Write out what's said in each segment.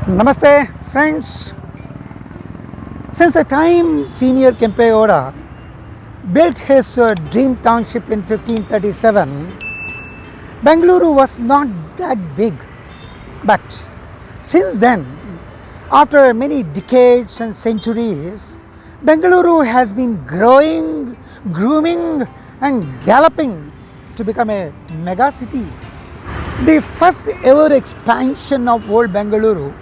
Namaste, friends. Since the time Senior Kempeoda built his dream township in 1537, Bengaluru was not that big. But since then, after many decades and centuries, Bengaluru has been growing, grooming, and galloping to become a mega city. The first ever expansion of old Bengaluru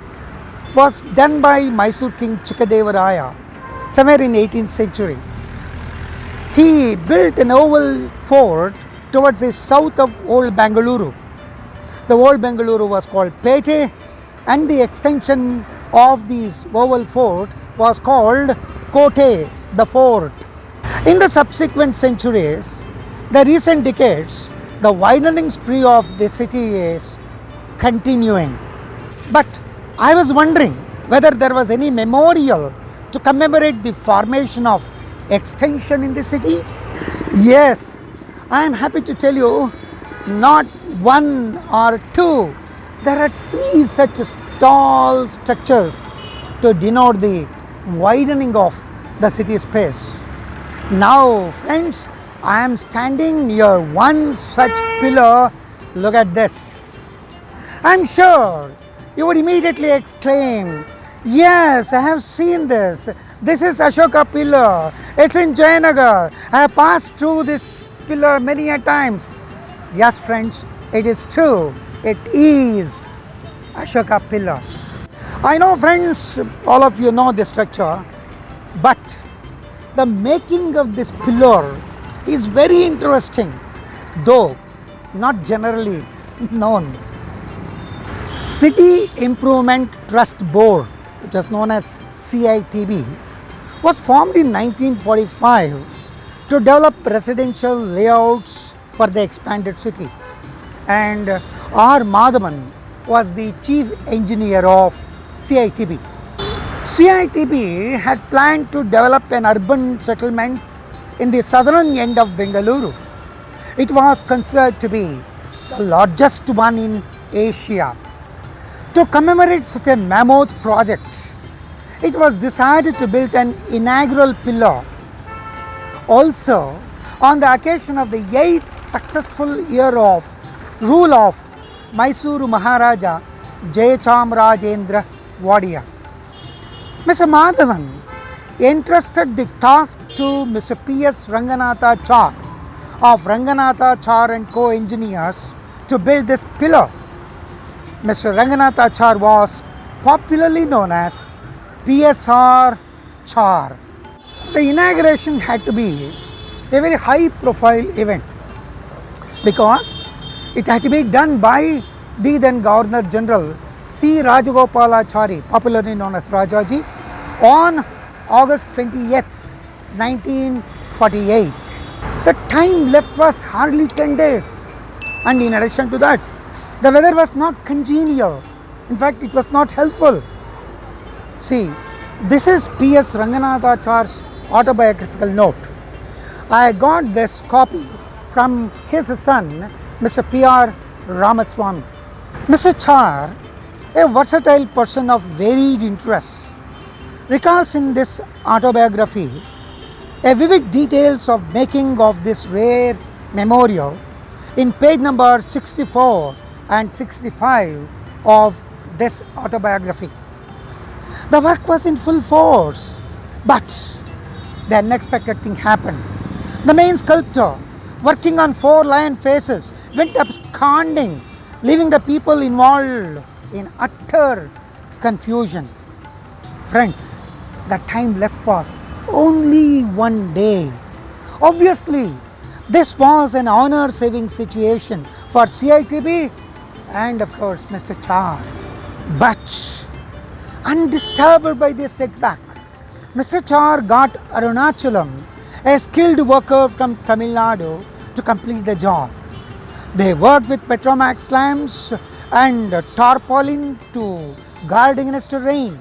was done by Mysore King Chikkadevaraya somewhere in 18th century. He built an oval fort towards the south of old Bengaluru. The old Bengaluru was called Pete, and the extension of this oval fort was called Kote, the fort. In the subsequent centuries, the recent decades, the widening spree of the city is continuing. But I was wondering whether there was any memorial to commemorate the formation of extension in the city. Yes, I am happy to tell you, not one or two, there are three such tall structures to denote the widening of the city space. Now, friends, I am standing near one such pillar. Look at this. I am sure you would immediately exclaim, "Yes, I have seen this. This is Ashoka pillar. It's in Jayanagar. I have passed through this pillar many a times." Yes, friends, it is true. It is Ashoka pillar. I know, friends, all of you know this structure, but the making of this pillar is very interesting, though not generally known. City Improvement Trust Board, which is known as CITB, was formed in 1945 to develop residential layouts for the expanded city, and R. Madhavan was the chief engineer of CITB. CITB had planned to develop an urban settlement in the southern end of Bengaluru. It was considered to be the largest one in Asia. To commemorate such a mammoth project, it was decided to build an inaugural pillar. Also, on the occasion of the 8th successful year of rule of Mysuru Maharaja Jayachamrajendra Wadia, Mr. Madhavan entrusted the task to Mr. P.S. Ranganatha Char of Ranganatha Char and Co. Engineers to build this pillar. Mr. Ranganatha Char was popularly known as PSR Char. The inauguration had to be a very high profile event because it had to be done by the then Governor General C. Rajagopalachari, popularly known as Rajaji, on August 20th, 1948. The time left was hardly 10 days, and in addition to that, the weather was not congenial. In fact, it was not helpful. See, this is P.S. Ranganathar's autobiographical note. I got this copy from his son, Mr. P.R. Ramaswamy. Mr. Char, a versatile person of varied interests, recalls in this autobiography a vivid details of making of this rare memorial in page number 64 and 65 of this autobiography. The work was in full force, but the unexpected thing happened. The main sculptor, working on 4 lion faces, went absconding, leaving the people involved in utter confusion. Friends, the time left was only 1 day. Obviously, this was an honor-saving situation for CITB and, of course, Mr. Char. But undisturbed by this setback, Mr. Char got Arunachalam, a skilled worker from Tamil Nadu, to complete the job. They worked with Petromax lamps and tarpaulin to guard against rain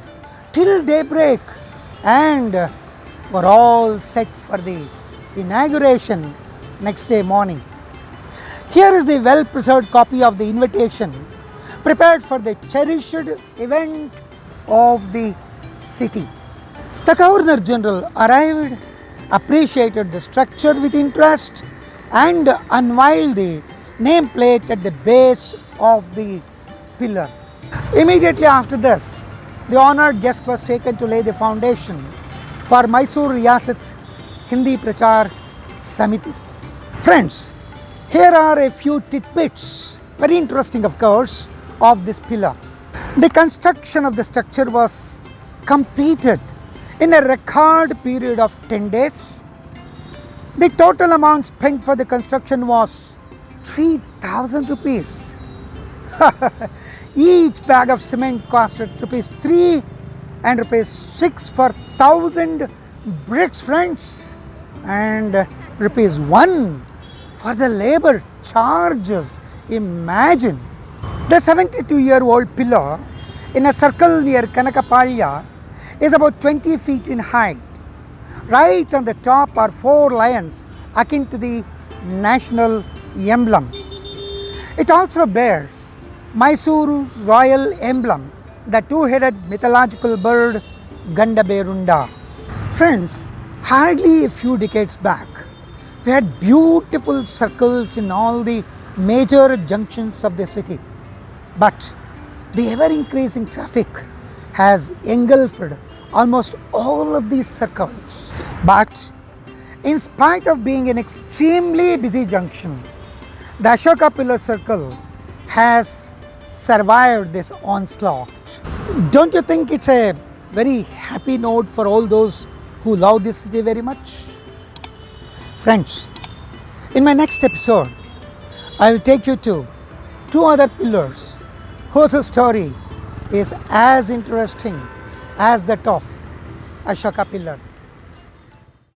till daybreak, and were all set for the inauguration next day morning. Here is the well preserved copy of the invitation prepared for the cherished event of the city. The Governor General arrived, appreciated the structure with interest, and unveiled the nameplate at the base of the pillar. Immediately after this, the honored guest was taken to lay the foundation for Mysore Riyasat Hindi Prachar Samiti. Friends, here are a few tidbits, very interesting of course, of this pillar. The construction of the structure was completed in a record period of 10 days. The total amount spent for the construction was 3,000 rupees. Each bag of cement costed rupees 3 and rupees 6 for 1,000 bricks, friends, and rupees 1 for the labor charges. Imagine. The 72-year-old pillar in a circle near Kanakapalya is about 20 feet in height. Right on the top are 4 lions akin to the national emblem. It also bears Mysore's royal emblem, the two-headed mythological bird Gandaberunda. Friends, hardly a few decades back, we had beautiful circles in all the major junctions of the city. But the ever-increasing traffic has engulfed almost all of these circles. But in spite of being an extremely busy junction, the Ashoka Pillar Circle has survived this onslaught. Don't you think it's a very happy note for all those who love this city very much? Friends, in my next episode, I will take you to 2 other pillars whose story is as interesting as that of Ashoka Pillar.